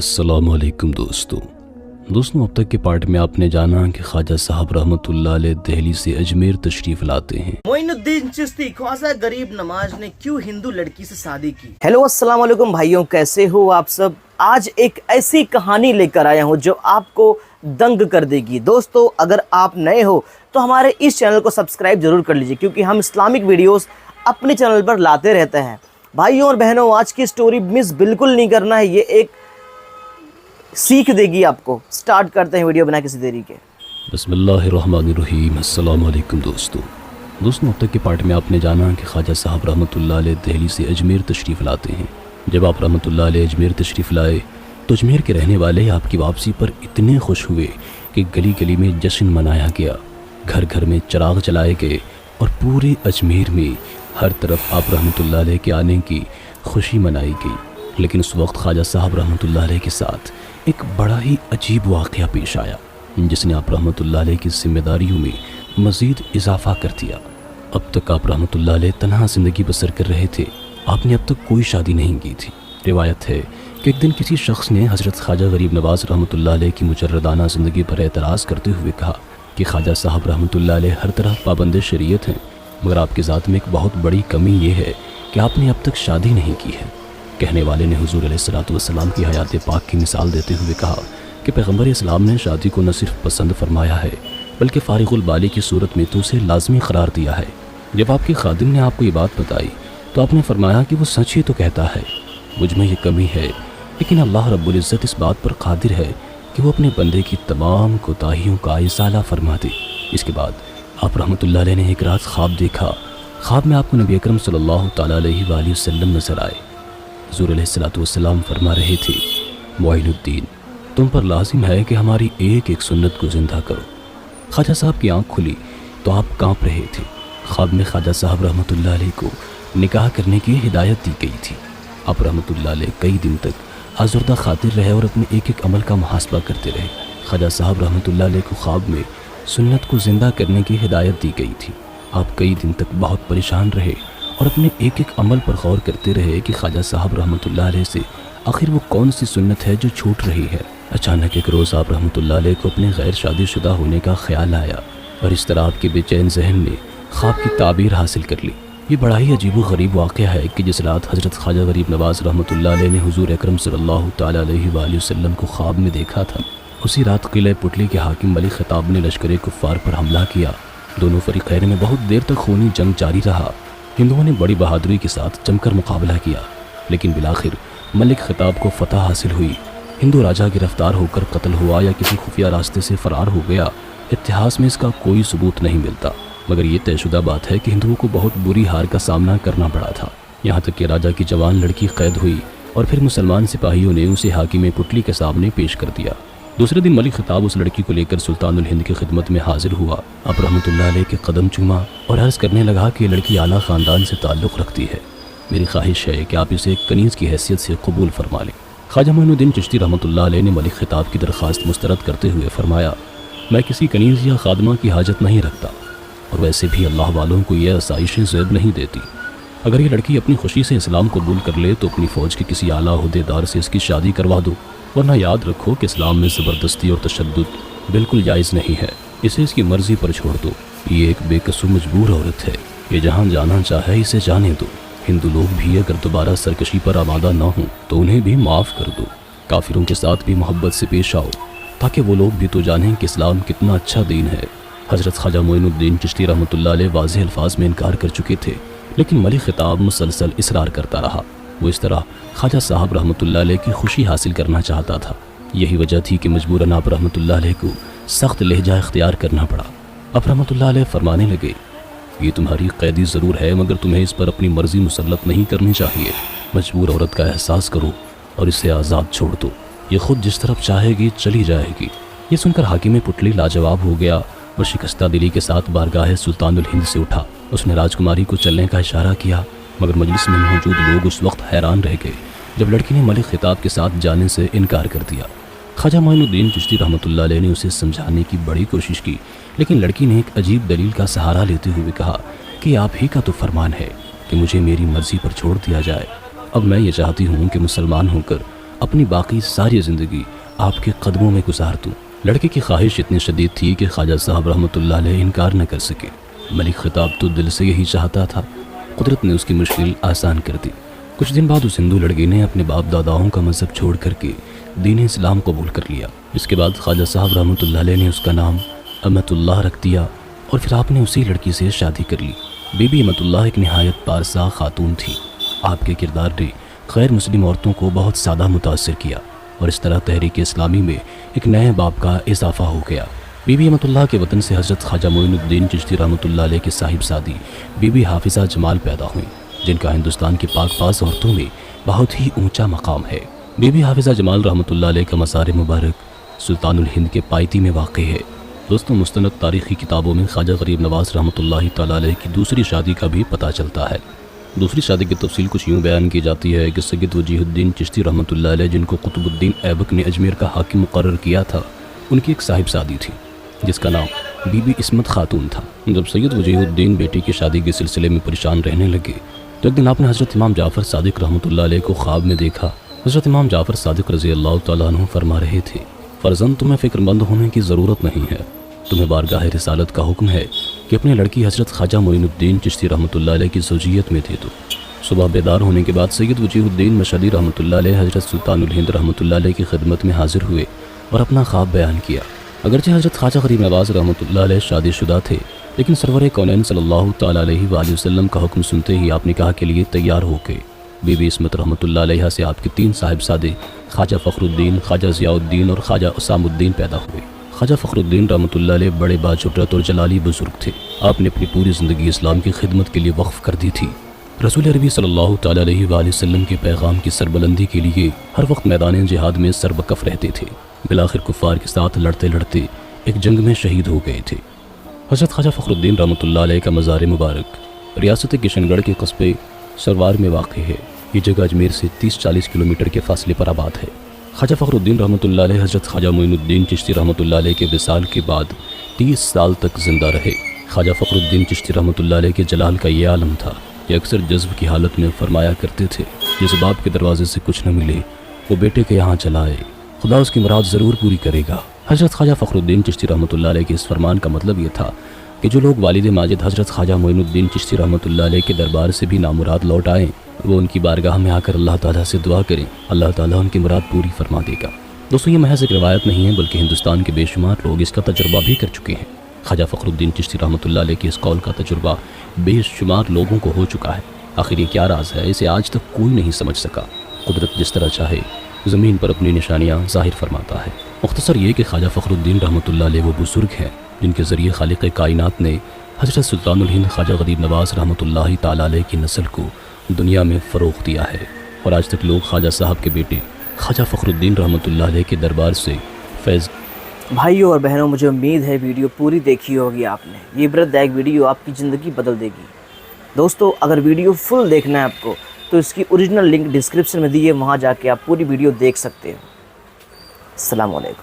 अस्सलामुअलैकुम दोस्तों। अब तक के पार्ट में आपने जाना कि ख्वाजा साहब रहमतुल्लाह अलैह दिल्ली से अजमेर तशरीफ लाते हैं। मोइनुद्दीन चिश्ती ख्वाजा गरीब नवाज ने क्यों हिंदू लड़की से शादी की। हेलो अस्सलाम वालेकुम भाइयों, कैसे हो आप सब। आज एक ऐसी कहानी लेकर आया हूँ जो आपको दंग कर देगी। दोस्तों, अगर आप नए हो तो हमारे इस चैनल को सब्सक्राइब जरूर कर लीजिए, क्योंकि हम इस्लामिक वीडियोस अपने चैनल पर लाते रहते हैं। भाइयों और बहनों, आज की स्टोरी मिस बिल्कुल नहीं करना है, ये एक सीख देगी आपको। स्टार्ट करते हैं वीडियो बिना किसी देरी के। बिस्मिल्लाहिर्रहमानिर्रहीम। अस्सलाम वालेकुम दोस्तों, अब तक के पार्ट में आपने जाना कि ख्वाजा साहब रहमतुल्लाह अलैह दिल्ली से अजमेर तशरीफ़ लाते हैं। जब आप रहमतुल्लाह अलैह अजमेर तशरीफ़ लाए तो अजमेर के रहने वाले आपकी वापसी पर इतने खुश हुए कि गली गली में जश्न मनाया गया, घर घर में चिराग जलाए गए और पूरे अजमेर में हर तरफ आप रहमतुल्लाह अलैह के आने की खुशी मनाई गई। लेकिन उस वक्त ख्वाजा साहब रहमतुल्लाह अलैह के साथ एक बड़ा ही अजीब वाक़या पेश आया, जिसने आप रहमतुल्लाह अलैह की जिम्मेदारियों में मज़ीद इजाफ़ा कर दिया। अब तक आप रहमतुल्लाह अलैह तन्हा ज़िंदगी बसर कर रहे थे। आपने अब तक कोई शादी नहीं की थी। रिवायत है कि एक दिन किसी शख्स ने हज़रत ख्वाजा गरीब नवाज रहमतुल्लाह अलैह की मुजर्रदाना ज़िंदगी पर एतराज़ करते हुए कहा कि ख्वाजा साहब रहमतुल्लाह अलैह हर तरह पाबंद शरीयत हैं, मगर आपकी ज़ात में एक बहुत बड़ी कमी ये है कि आपने अब तक शादी नहीं की है। कहने वाले ने हुज़ूर अलैहिस्सलातु वस्सलाम की हयात पाक की मिसाल देते हुए कहा कि पैगम्बर इस्लाम ने शादी को न सिर्फ पसंद फरमाया है, बल्कि फ़ारिगुल बाली की सूरत में तो उसे लाजमी करार दिया है। जब आपके खादिम ने आपको ये बात बताई तो आपने फरमाया कि वो सच ही तो कहता है, मुझ में ये कमी है, लेकिन अल्लाह रब्बुल इज़्ज़त इस बात पर कादिर है कि वो अपने बंदे की तमाम कोताहियों का इज़ाला फरमा दे। इसके बाद आप रहमतुल्लाह अलैह ने एक रात ख्वाब देखा। ख्वाब में आपको नबी अकरम सल्लल्लाहु तआला अलैहि वसल्लम नजर आए। हुज़ूर अलैहिस्सलातु वस्सलाम फरमा रहे थे, मोइनुद्दीन, तुम पर लाजिम है कि हमारी एक एक सुन्नत को ज़िंदा करो। ख्वाजा साहब की आँख खुली तो आप काँप रहे थे। ख्वाब में ख्वाजा साहब रहमतुल्लाह अलैह को निकाह करने की हिदायत दी गई थी। आप रहमतुल्लाह अलैह कई दिन तक आज़ुर्दा खातिर रहे और अपने एक एक अमल का मुहासबा करते रहे। ख्वाजा साहब रहमतुल्लाह अलैह को ख्वाब में सुन्नत को ज़िंदा करने की हिदायत दी गई थी। आप कई दिन तक बहुत परेशान रहे और अपने एक एक अमल पर गौर करते रहे कि ख्वाजा साहब रहमतुल्लाह अलैह से आखिर वो कौन सी सुन्नत है जो छूट रही है। अचानक एक रोज़ आप रहमतुल्लाह अलैह को अपने गैर शादीशुदा होने का ख्याल आया और इस तरह आपके बेचैन जहन ने ख्वाब की ताबीर हासिल कर ली। ये बड़ा ही अजीब व गरीब वाक़या है कि जिस रात हज़रत ख्वाजा गरीब नवाज रहमतुल्लाह अलैह ने हुज़ूर अकरम सल्लल्लाहु तआला अलैहि वसल्लम को ख्वाब में देखा था, उसी रात किले पुटली के हाकिम मलिक ख़िताब ने लश्कर कुफ़ार पर हमला किया। दोनों फ़रीक़ैन में बहुत देर तक खूनी जंग जारी रहा। हिंदुओं ने बड़ी बहादुरी के साथ जमकर मुकाबला किया, लेकिन बिलाखिर मलिक ख़िताब को फ़तह हासिल हुई। हिंदू राजा गिरफ्तार होकर कत्ल हुआ या किसी खुफिया रास्ते से फ़रार हो गया, इतिहास में इसका कोई सबूत नहीं मिलता, मगर ये तयशुदा बात है कि हिंदुओं को बहुत बुरी हार का सामना करना पड़ा था। यहाँ तक कि राजा की जवान लड़की कैद हुई और फिर मुसलमान सिपाहियों ने उसे हाकिम पुटली के सामने पेश कर दिया। दूसरे दिन मलिक ख़िताब उस लड़की को लेकर सुल्तानुल हिंद की खिदमत में हाजिर हुआ। आप रहमतुल्लाह अलैह के कदम चूमा और अर्ज़ करने लगा कि ये लड़की आला ख़ानदान से ताल्लुक़ रखती है। मेरी ख्वाहिश है कि आप इसे कनीज़ की हैसियत से कबूल फरमा लें। ख्वाजा मोइनुद्दीन चिश्ती रहमतुल्लाह अलैह ने मलिक ख़िताब की दरख्वास्त मुस्तरद करते हुए फरमाया, मैं किसी कनीज़ या खादमा की हाजत नहीं रखता, और वैसे भी अल्लाह वालों को यह आसाइशें ज़ेब नहीं देती। अगर ये लड़की अपनी खुशी से इस्लाम कबूल कर ले तो अपनी फ़ौज के किसी आला ओहदेदार से इसकी शादी करवा दो, वरना याद रखो कि इस्लाम में ज़बरदस्ती और तशद्दुद बिल्कुल जायज़ नहीं है। इसे इसकी मर्ज़ी पर छोड़ दो। ये एक बेकसूर मजबूर औरत है, ये जहाँ जाना चाहे इसे जाने दो। हिंदू लोग भी अगर दोबारा सरकशी पर आमादा ना हों तो उन्हें भी माफ़ कर दो। काफिरों के साथ भी मोहब्बत से पेश आओ, ताकि वो लोग भी तो जानें कि इस्लाम कितना अच्छा दीन है। हज़रत ख्वाजा मोइनुद्दीन चिश्ती रहमतुल्लाह अलैह वाज़ेह अल्फाज में इनकार कर चुके थे, लेकिन मलिक ख़िताब मुसलसल इसरार करता रहा। वो इस तरह ख्वाजा साहब रहमतुल्लाह अलैह की खुशी हासिल करना चाहता था। यही वजह थी कि मजबूरन आप रहमतुल्लाह अलैह को सख्त लहजा इख्तियार करना पड़ा। आप रहमतुल्लाह अलैह फरमाने लगे, ये तुम्हारी कैदी ज़रूर है, मगर तुम्हें इस पर अपनी मर्ज़ी मुसल्लत नहीं करनी चाहिए। मजबूर औरत का एहसास करो और इसे आज़ाद छोड़ दो, ये खुद जिस तरफ चाहेगी चली जाएगी। ये सुनकर हाकिम पुटली लाजवाब हो गया और शिकस्ता दिली के साथ बारगाह सुल्तानुल हिंद से उठा। उसने राजकुमारी को चलने का इशारा किया, मगर मजलिस में मौजूद लोग उस वक्त हैरान रह गए जब लड़की ने मलिक ख़िताब के साथ जाने से इनकार कर दिया। ख्वाजा मोइनुद्दीन चिश्ती रहमतुल्लाह अलैह ने उसे समझाने की बड़ी कोशिश की, लेकिन लड़की ने एक अजीब दलील का सहारा लेते हुए कहा कि आप ही का तो फरमान है कि मुझे मेरी मर्ज़ी पर छोड़ दिया जाए। अब मैं ये चाहती हूँ कि मुसलमान होकर اپنی باقی ساری زندگی آپ کے قدموں میں گزار دوں۔ لڑکے کی خواہش اتنی شدید تھی کہ خواجہ صاحب رحمۃ اللہ علیہ انکار نہ کر سکے۔ ملک خطاب تو دل سے یہی چاہتا تھا۔ قدرت نے اس کی مشکل آسان کر دی۔ کچھ دن بعد اس ہندو لڑکی نے اپنے باپ داداؤں کا مذہب چھوڑ کر کے دین اسلام قبول کر لیا۔ اس کے بعد خواجہ صاحب رحمۃ اللہ علیہ نے اس کا نام امت اللہ رکھ دیا اور پھر آپ نے اسی لڑکی سے شادی کر لی۔ بی بی امت اللہ ایک نہایت پارسا خاتون تھی۔ آپ کے کردار نے غیر مسلم عورتوں کو بہت زیادہ متاثر کیا اور اس طرح تحریک اسلامی میں ایک نئے باب کا اضافہ ہو گیا۔ بی بی امت اللہ کے وطن سے حضرت خواجہ معین الدین چشتی رحمۃ اللہ علیہ کے صاحبزادی بی بی حافظہ جمال پیدا ہوئیں، جن کا ہندوستان کی پاک باز عورتوں میں بہت ہی اونچا مقام ہے۔ بی بی حافظہ جمال رحمۃ اللہ علیہ کا مزار مبارک سلطان الہند کے پائتی میں واقع ہے۔ دوستوں، مستند تاریخی کتابوں میں خواجہ غریب نواز رحمۃ اللہ تعالیٰ علیہ کی دوسری شادی کا بھی پتہ چلتا ہے۔ دوسری شادی کی تفصیل کچھ یوں بیان کی جاتی ہے کہ سید وجیہ الدین چشتی رحمۃ اللہ علیہ، جن کو قطب الدین ایبک نے اجمیر کا حاکم مقرر کیا تھا، ان کی ایک صاحبزادی تھی جس کا نام بی بی عصمت خاتون تھا۔ جب سید وجیہ الدین بیٹی کی شادی کے سلسلے میں پریشان رہنے لگے تو ایک دن آپ نے حضرت امام جعفر صادق رحمۃ اللہ علیہ کو خواب میں دیکھا۔ حضرت امام جعفر صادق رضی اللہ تعالیٰ عنہ فرما رہے تھے، فرزند تمہیں فکر مند ہونے کی ضرورت نہیں ہے، تمہیں بارگاہ رسالت کا حکم ہے کہ اپنی لڑکی حضرت خواجہ معین الدین چشتی رحمۃ اللہ علیہ کی زوجیت میں دے دو۔ صبح بیدار ہونے کے بعد سید وجیہ الدین مشہدی رحمۃ اللہ علیہ حضرت سلطان الہند رحمۃ اللہ علیہ کی خدمت میں حاضر ہوئے اور اپنا خواب بیان کیا۔ اگرچہ حضرت خواجہ غریب نواز رحمۃ اللہ علیہ شادی شدہ تھے، لیکن سرور کونین صلی اللہ تعالیٰ علیہ وآلہ وسلم کا حکم سنتے ہی آپ نکاح کے لیے تیار ہو گئے۔ بی بی عصمت رحمۃ اللہ علیہ سے آپ کے 3 صاحبزادے خواجہ فخر الدین، خواجہ ضیاء الدین اور خواجہ اسام الدین پیدا ہوئے۔ خواجہ فخر الدین رحمۃ اللہ علیہ بڑے باجرت اور جلالی بزرگ تھے۔ آپ نے اپنی پوری زندگی اسلام کی خدمت کے لیے وقف کر دی تھی۔ رسول عربی صلی اللہ تعالیٰ علیہ وآلہ وسلم کے پیغام کی سربلندی کے لیے ہر وقت میدان جہاد میں سربکف رہتے تھے۔ بالآخر کفار کے ساتھ لڑتے لڑتے ایک جنگ میں شہید ہو گئے تھے۔ حضرت خواجہ فخر الدین رحمۃ اللہ علیہ کا مزار مبارک ریاست کشن گڑھ کے قصبے سروار میں واقع ہے۔ یہ جگہ اجمیر سے 30-40 کلومیٹر کے فاصلے پر آباد ہے۔ خواجہ فخر الدین رحمۃ اللہ علیہ حضرت خواجہ معین الدین چشتی رحمۃ اللہ علیہ کے وصال کے بعد 30 سال تک زندہ رہے۔ خواجہ فخر الدین چشتی رحمۃ اللہ علیہ کے جلال کا یہ عالم تھا کہ اکثر جذب کی حالت میں فرمایا کرتے تھے، جس باپ کے دروازے سے کچھ نہ ملے وہ بیٹے کے یہاں چلا آئے، خدا اس کی مراد ضرور پوری کرے گا۔ حضرت خواجہ فخر الدین چشتی رحمۃ اللہ علیہ کے اس فرمان کا مطلب یہ تھا کہ جو لوگ والد ماجد حضرت خواجہ معین الدین چشتی رحمۃ اللہ علیہ کے دربار سے بھی نامراد لوٹ آئیں، وہ ان کی بارگاہ میں آ کر اللہ تعالیٰ سے دعا کریں، اللہ تعالیٰ ان کی مراد پوری فرما دے گا۔ دوستوں، یہ محض ایک روایت نہیں ہے بلکہ ہندوستان کے بے شمار لوگ اس کا تجربہ بھی کر چکے ہیں۔ خواجہ فخر الدین چشتی رحمۃ اللہ علیہ کے اس قول کا تجربہ بے شمار لوگوں کو ہو چکا ہے۔ آخر یہ کیا راز ہے، اسے آج تک کوئی نہیں سمجھ سکا۔ قدرت جس طرح چاہے زمین پر اپنی نشانیاں ظاہر فرماتا ہے۔ مختصر یہ کہ خواجہ فخر الدین رحمۃ اللہ علیہ وہ بزرگ ہیں جن کے ذریعے خالق کائنات نے حضرت سلطان الہند خواجہ غریب نواز رحمۃ اللہ تعالیٰ علیہ کی نسل کو دنیا میں فروغ دیا ہے، اور آج تک لوگ خواجہ صاحب کے بیٹے خواجہ فخر الدین رحمۃ اللہ علیہ کے دربار سے فیض۔ بھائیوں اور بہنوں، مجھے امید ہے ویڈیو پوری دیکھی ہوگی آپ نے۔ یہ عبرت دائق ویڈیو آپ کی زندگی بدل دے گی۔ دوستو، اگر ویڈیو فل دیکھنا ہے آپ کو تو اس کی اوریجنل لنک ڈسکرپشن میں دی ہے، وہاں جا کے آپ پوری ویڈیو دیکھ سکتے ہیں۔ السلام علیکم۔